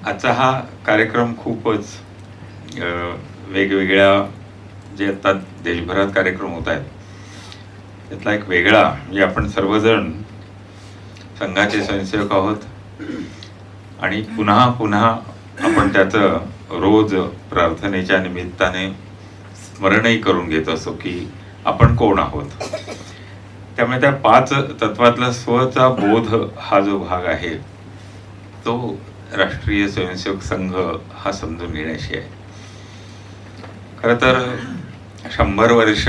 आजचा हा कार्यक्रम खूपच वेगवेगळ्या जे आता देशभरात कार्यक्रम होत आहेत त्यातला एक वेगळा म्हणजे आपण सर्वजण संघाचे स्वयंसेवक आहोत आणि पुन्हा पुन्हा आपण त्याचं रोज प्रार्थनेच्या निमित्ताने स्मरणही करून घेत असतो की आपण कोण आहोत. त्यामुळे त्या 5 तत्वातला स्वचा बोध हा जो भाग आहे तो राष्ट्रीय स्वयंसेवक संघ हा समजून घेण्याशी आहे. खरं तर 100 वर्ष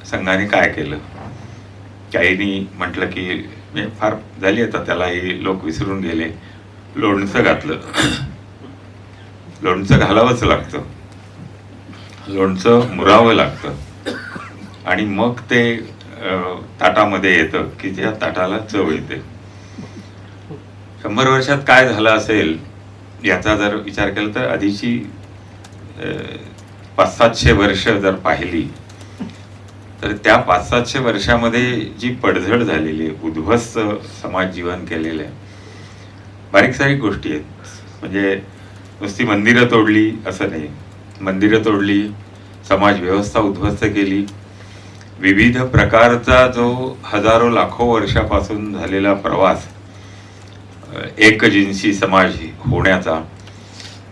संघाने काय केलं, काहींनी म्हटलं की म्हणजे फार झाली आता, त्यालाही लोक विसरून गेले. लोणचं घातलं, लोणचं घालावंच लागतं, लोणचं मुरावं लागतं आणि मग ते ताटामध्ये येतं की त्या ताटाला चव येते. 100 वर्षात काय झालं असेल याचा जर विचार केला तर आधीची 500-700 वर्ष जर पाहिली तर त्या 500-700 वर्षामध्ये जी पडझड झालेली आहे, उद्ध्वस्त समाज जीवन केलेलं आहे, बारीक सारीक गोष्टी आहेत. म्हणजे नुसती मंदिरं तोडली असं नाही, मंदिरं तोडली, समाज व्यवस्था उद्ध्वस्त केली, विविध प्रकारचा जो हजारो लाखो वर्षापासून झालेला प्रवास एकजिन्सी समाज होण्याचा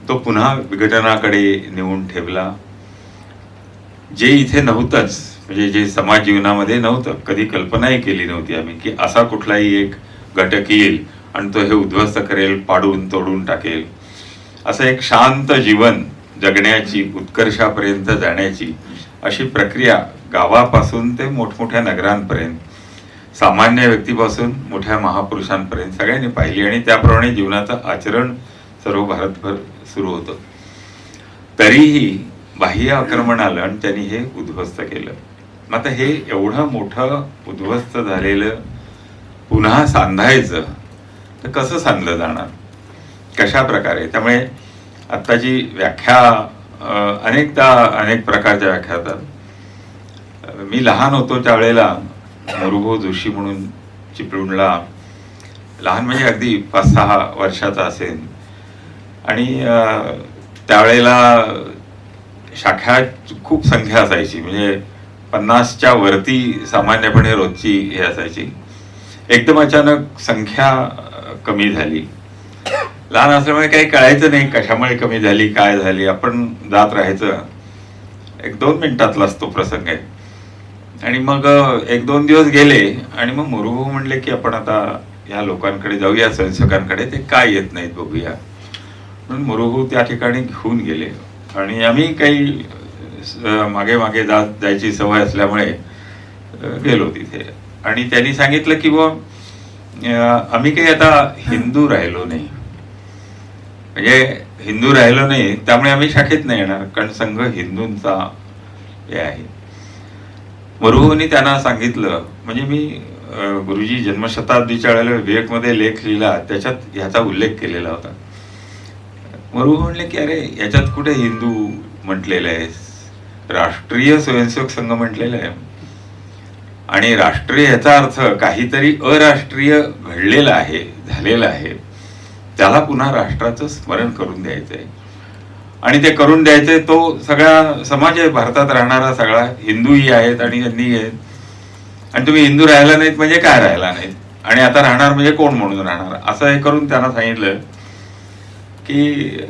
तो पुन्हा विघटनाकडे नेऊन ठेवला. जे इथे नव्हतंच, म्हणजे जे समाज जीवनामध्ये नव्हतं, कधी कल्पनाही केली नव्हती आम्ही की असा कुठलाही एक घटक येईल आणि तो हे उद्ध्वस्त करेल, पाडून तोडून टाकेल. असं एक शांत जीवन जगण्याची, उत्कर्षापर्यंत जाण्याची अशी प्रक्रिया गावापासून ते मोठमोठ्या नगरांपर्यंत, सामान्य व्यक्तीपासून मोठ्या महापुरुषांपर्यंत सगळ्यांनी पाहिली आणि त्याप्रमाणे जीवनाचं आचरण सर्व भारतभर सुरू होतं. तरीही बाह्य आक्रमण आलं आणि त्यांनी हे उद्ध्वस्त केलं. आता हे एवढं मोठं उद्ध्वस्त झालेलं पुन्हा सांधायचं तर कसं सांधलं जाणार, कशा प्रकारे? त्यामुळे आत्ताची व्याख्या अनेकदा अनेक प्रकारच्या व्याख्या होतात. मी लहान होतो त्यावेळेला मोरुभाऊ जोशी म्हणून चिपळूणला, लहान म्हणजे अगदी 5-6 वर्षाचा असेल, आणि त्यावेळेला शाखा खूप संख्या असायची, म्हणजे 50च्या वरती सामान्यपणे रोजची हे असायची. एकदम अचानक संख्या कमी झाली. लहान असल्यामुळे काही कळायचं नाही कशामुळे कमी झाली, काय झाली. आपण जात राहायचं. 1-2 मिनिटातलाच तो प्रसंग आहे. आणि मग 1-2 दिवस गेले आणि मग मोरुभाऊ म्हणले की आपण आता या लोकांकडे जाऊया, स्वयंसेवकांकडे, ते काय येत नाहीत बघूया. म्हणून मोरुभाऊ त्या ठिकाणी घेऊन गेले आणि आम्ही काही मागे मागे जायची सवय असल्यामुळे गेलो तिथे. आणि त्यांनी सांगितलं की आम्ही काही आता हिंदू राहिलो नाही, म्हणजे हिंदू राहिलो नाही त्यामुळे आम्ही शाखेत नाही येणार, कारण संघ हिंदूंचा हे आहे. मोरुभाऊंनी त्यांना सांगितलं, म्हणजे मी गुरुजी जन्मशताब्दीच्या वेळेला विवेकमध्ये लेख लिहिला, त्याच्यात ह्याचा उल्लेख केलेला होता. मोरुभाऊ म्हणले की अरे याच्यात कुठे हिंदू म्हटलेलं आहे, राष्ट्रीय स्वयंसेवक संघ म्हटलेलं आहे. आणि राष्ट्रीय याचा अर्थ काहीतरी अराष्ट्रीय घडलेलं आहे, झालेलं आहे, त्याला पुन्हा राष्ट्राचं स्मरण करून द्यायचं आहे. आणि ते करून द्यायचे तो सगळा समाज आहे, भारतात राहणारा सगळा हिंदूही आहेत आणि यांनी आहेत. आणि तुम्ही हिंदू राहिला नाहीत म्हणजे काय राहिला नाहीत, आणि आता राहणार म्हणजे कोण म्हणून राहणार, असं हे करून त्यांना सांगितलं की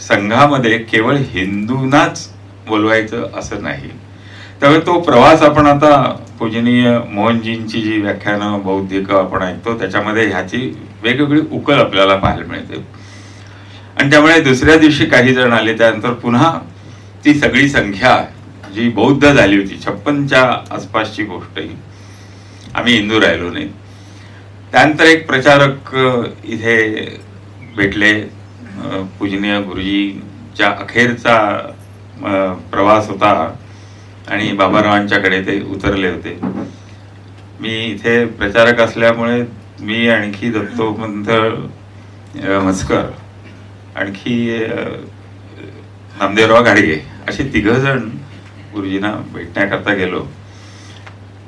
संघामध्ये केवळ हिंदूंनाच बोलवायचं असं नाही. त्यामुळे तो प्रवास आपण आता पूजनीय मोहनजींची जी व्याख्यानं बौद्धिक आपण ऐकतो त्याच्यामध्ये ह्याची वेगवेगळी उकल आपल्याला पाहायला मिळते. आणि त्यामुळे दुसऱ्या दिवशी काही जण आले, त्यानंतर पुन्हा ती सगळी संख्या जी बौद्ध झाली होती, 56च्या आसपासची गोष्ट ही, आम्ही हिंदू राहिलो नाही. त्यानंतर एक प्रचारक इथे भेटले, पूजनीय गुरुजींच्या अखेरचा प्रवास होता आणि बाबारावांच्याकडे ते उतरले होते. मी इथे प्रचारक असल्यामुळे मी, आणखी दत्तोपंत मस्कर, आणखी नामदेवराव गाडगे, असे 3 जण गुरुजींना भेटण्याकरता गेलो.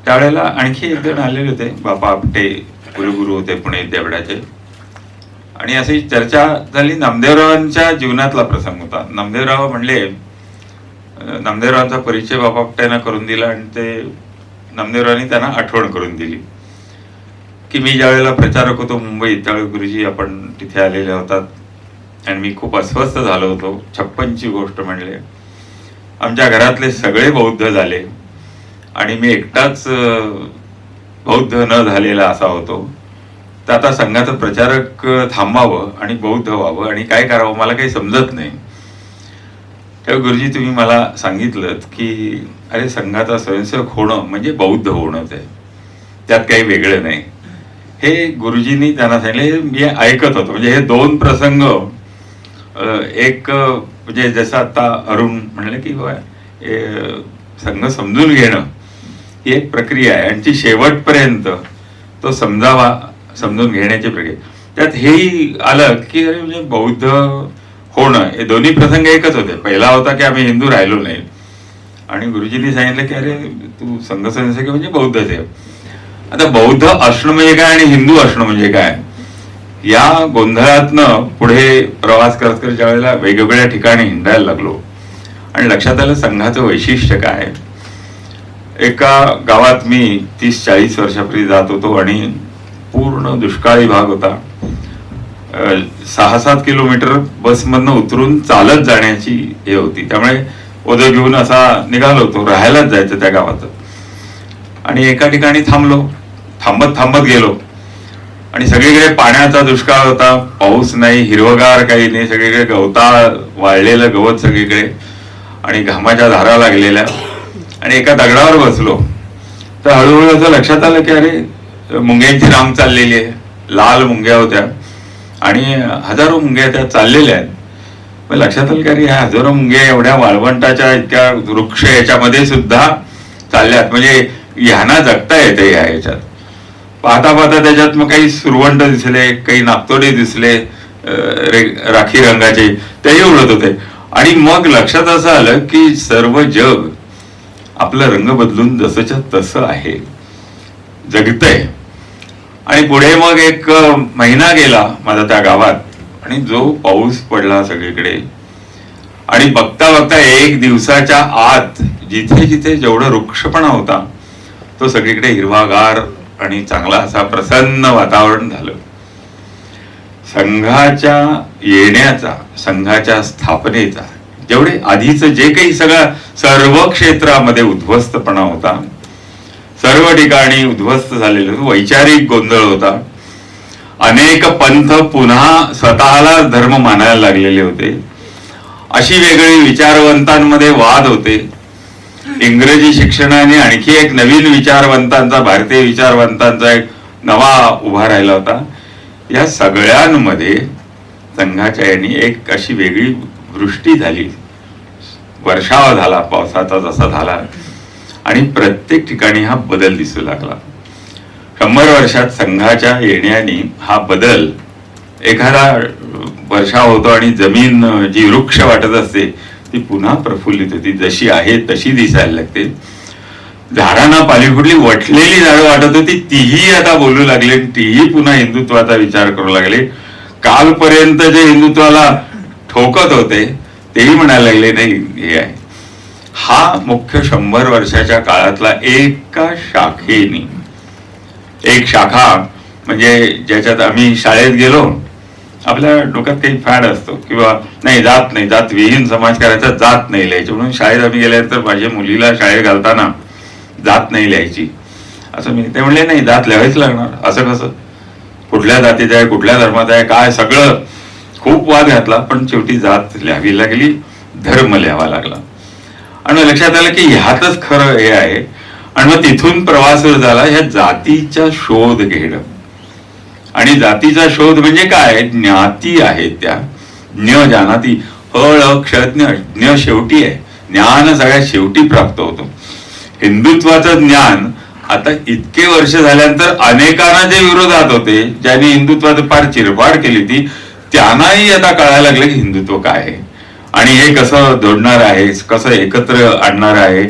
त्यावेळेला आणखी 1 जण आलेले होते, बापा आपटे कुलगुरू होते पुणे विद्यापीठाचे. आणि अशी चर्चा झाली. नामदेवरावांच्या जीवनातला प्रसंग होता. नामदेवराव म्हणले, नामदेवरावांचा परिचय बाबा आपट्यानं करून दिला आणि ते नामदेवरावांनी त्यांना आठवण करून दिली की मी ज्या वेळेला प्रचारक होतो मुंबईत, त्यावेळी गुरुजी आपण तिथे आलेले होतात आणि मी खूप अस्वस्थ झालो होतो. 56ची गोष्ट म्हणले. आमच्या घरातले सगळे बौद्ध झाले आणि मी एकटाच बौद्ध न झालेला असा होतो. तर आता संघाचं प्रचारक थांबावं आणि बौद्ध व्हावं आणि काय करावं मला काही समजत नाही. तेव्हा गुरुजी तुम्ही मला सांगितलं की अरे संघाचा स्वयंसेवक होणं म्हणजे बौद्ध होणंच आहे, त्यात काही वेगळं नाही. हे गुरुजींनी त्यांना सांगितले. मी ऐकत होतो. म्हणजे हे दोन प्रसंग, एक म्हणजे जसं आता अरुण म्हणलं की संघ समजून घेणं ही एक प्रक्रिया आहे आणि ती शेवटपर्यंत तो समजून घेण्याची प्रक्रिया. त्यात हेही आलं की अरे म्हणजे बौद्ध होणं हे दोन्ही प्रसंग एकच होते. पहिला होता की आम्ही हिंदू राहिलो नाही आणि गुरुजींनी सांगितलं की अरे तू संघ स्वयंसेवक म्हणजे बौद्धच आहे. आता बौद्ध असणं म्हणजे काय आणि हिंदू असणं म्हणजे काय, या गोंधळातनं पुढे प्रवास करत करत ज्या वेळेला वेगवेगळ्या ठिकाणी हिंडायला लागलो आणि लक्षात आलं संघाचं वैशिष्ट्य काय. एका गावात मी 30-40 वर्षापूर्वी जात होतो आणि पूर्ण दुष्काळी भाग होता. 6-7 किलोमीटर बसमधनं उतरून चालत जाण्याची हे होती. त्यामुळे ओझं घेऊन असा निघालो होतो. राहायलाच जायचं त्या गावात आणि एका ठिकाणी थांबत गेलो आणि सगळीकडे पाण्याचा दुष्काळ होता. पाऊस नाही, हिरवगार काही नाही, सगळीकडे गवताळ, वाळलेलं गवत सगळीकडे आणि घामाच्या धारा लागलेल्या. आणि एका दगडावर बसलो तर हळूहळू असं लक्षात आलं की अरे मुंग्यांची रांग चाललेली आहे. लाल मुंग्या होत्या आणि हजारो मुंग्या त्या चाललेल्या आहेत. मग लक्षात आलं की अरे ह्या हजारो मुंग्या एवढ्या वाळवंटाच्या इतक्या वृक्ष याच्यामध्ये सुद्धा चालल्यात, म्हणजे ह्यांना जगता येते या ह्याच्यात. पाहता पाहता त्याच्यात मग काही सुरवंट दिसले, काही नागतोडे दिसले राखी रंगाचे, तेही उडत होते. आणि मग लक्षात असं आलं की सर्व जग आपलं रंग बदलून जसंच्या तसं आहे, जगतंय. आणि पुढे मग एक महिना गेला माझा त्या गावात आणि जो पाऊस पडला सगळीकडे आणि बघता बघता एक दिवसाच्या आत जिथे जिथे जेवढा वृक्षपणा होता तो सगळीकडे हिरवागार आणि चांगला असा प्रसन्न वातावरण झालं. संघाच्या येण्याचा, संघाच्या स्थापनेचा जेवढे आधीचं जे काही सर्व क्षेत्रामध्ये उद्ध्वस्तपणा होता, सर्व ठिकाणी उद्ध्वस्त झालेलं वैचारिक गोंधळ होता. अनेक पंथ पुन्हा स्वतःला धर्म मानायला लागलेले होते. अशी वेगळी विचारवंतांमध्ये वाद होते. इंग्रजी शिक्षणाने आणखी एक नवीन विचारवंतांचा, भारतीय विचारवंतांचा एक नवा उभा राहिला होता. या सगळ्यांमध्ये संघाच्या यांनी एक अशी वेगळी वृष्टी झाली, वर्षाव झाला पावसाचा जसा झाला आणि प्रत्येक ठिकाणी हा बदल दिसू लागला. 100 वर्षात संघाच्या येण्याने हा बदल, एखादा वर्षाव होतो आणि जमीन जी वृक्ष वाटत असते ती पुन्हा प्रफुल्लित होती, जशी आहे तशी दिसायला लागते. झाडांना पाली फुटली, वटलेली झाडं वाटत होती तीही आता बोलू लागले, तीही पुन्हा हिंदुत्वाचा विचार करू लागले. कालपर्यंत जे हिंदुत्वाला ठोकत होते तेही म्हणायला लागले नाही हे आहे. हा मुख्य 100 वर्षाच्या काळातला एका शाखेने, एक शाखा म्हणजे ज्याच्यात आम्ही शाळेत गेलो, आपल्या डोक्यात काही फॅड असतो किंवा नाही जात विहीन समाज करायचा, जात नाही लिहायची. म्हणून शाळेत आम्ही गेल्यानंतर माझ्या मुलीला शाळेत घालताना जात नाही लिहायची असं मी, ते म्हणले नाही जात लिहायच लागणार. असं कसं, कुठल्या जातीचं आहे, कुठल्या धर्माचं आहे, काय, सगळं खूप वाद घातला. पण शेवटी जात लिहावी लागली, धर्म लिहावा लागला. आणि लक्षात आलं की ह्यातच खरं हे आहे. आणि मग तिथून प्रवास सुरू झाला ह्या जातीचा शोध घेणं. आणि जातीचा शोध म्हणजे काय, ज्ञाती आहेत त्या, ज्ञ जानाती, हळ क्ष ज्ञ शेवटी आहे. ज्ञान सगळ्यात शेवटी प्राप्त होतो. हिंदुत्वाचं ज्ञान आता इतके वर्ष झाल्यानंतर अनेकांना जे विरोधात होते, ज्यांनी हिंदुत्वाचं फार चिरफाड केली होती, त्यांनाही आता कळायला लागलं की हिंदुत्व काय आहे आणि हे कसं जोडणार आहे, कसं एकत्र आणणार आहे.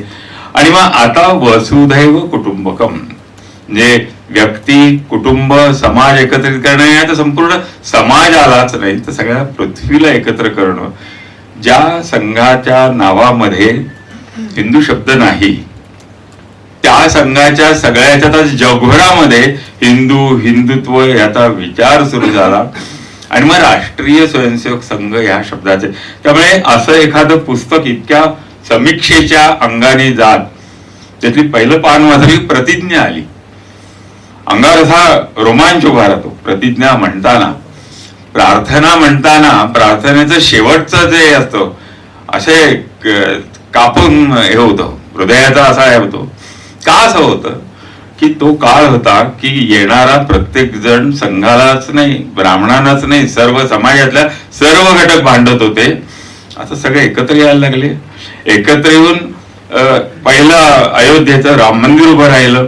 आणि मग आता वसुधैव कुटुंबकम म्हणजे व्यक्ती, कुटुंब, समाज एकत्रित करणं या तर संपूर्ण समाजालाच नाही तर सगळ्या पृथ्वीला एकत्र करणं. ज्या संघाच्या नावामध्ये हिंदू शब्द नाही त्या संघाच्या सगळ्या याच्यात जगभरामध्ये हिंदुत्व याचा विचार सुरू झाला आणि मग राष्ट्रीय स्वयंसेवक संघ या शब्दाचे. त्यामुळे असं एखादं पुस्तक इतक्या समीक्षेच्या अंगाने जात त्यातली पहिलं पान वाजली प्रतिज्ञा आली. अंगावर असा रोमांच उभा राहतो प्रतिज्ञा म्हणताना. प्रार्थना म्हणताना प्रार्थनेचं शेवटचं जे असतं असे कापून हे होतं हृदयाचा असा हे होतो. का असं होतं की तो काळ होता की येणारा प्रत्येक जण संघालाच नाही ब्राह्मणांनाच नाही सर्व समाजातल्या सर्व घटक भांडत होते. आता सगळे एकत्र यायला लागले. एकत्र येऊन पहिलं अयोध्येचं राम मंदिर उभं राहिलं.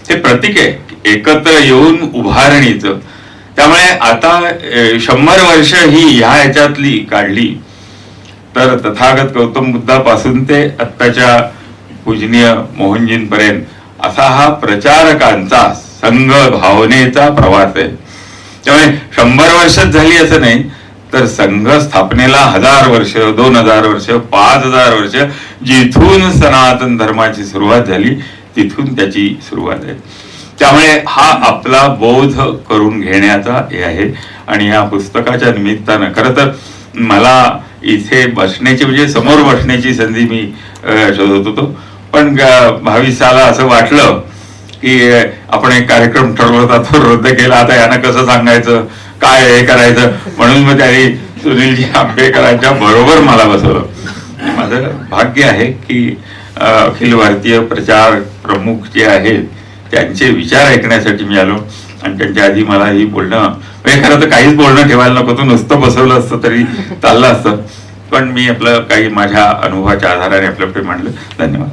हे प्रतीक आहे एकत्र येऊन उभारणीचं. त्यामुळे आता 100 वर्ष ही ह्या याच्यातली काढली तर तथागत गौतम बुद्धापासून ते आत्ताच्या पूजनीय मोहनजींपर्यंत असा हा प्रचारकांचा संघ भावनेचा प्रवास आहे. त्यामुळे 100 वर्षच झाली असं नाही तर संघ स्थापनेला 1000 वर्ष 2000 वर्ष 5000 वर्ष जिथून सनातन धर्माची सुरुवात झाली तिथून त्याची सुरुवात आहे. त्यामुळे हा आपला बोध करून घेण्याचा हे आहे. आणि या पुस्तकाच्या निमित्तानं खरं तर मला इथे बसण्याची म्हणजे समोर बसण्याची संधी मी शोधत होतो पण 22 साला असं वाटलं की आपण एक कार्यक्रम ठरवला होता तो रद्द केला. आता यांना कसं सांगायचं काय हे करायचं म्हणून मग त्यांनी सुनीलजी आंबेकरांच्या बरोबर मला बसवलं. माझं भाग्य आहे की अखिल भारतीय प्रचार प्रमुख जे आहेत त्यांचे विचार ऐकण्यासाठी मी आलो आणि त्यांच्या आधी मला ही बोलणं म्हणजे खरं तर काहीच बोलणं ठेवायला नको होतं नुसतं बसवलं असतं तरी चाललं असतं पण मी आपलं काही माझ्या अनुभवाच्या आधाराने आपल्याकडे मांडलं. धन्यवाद.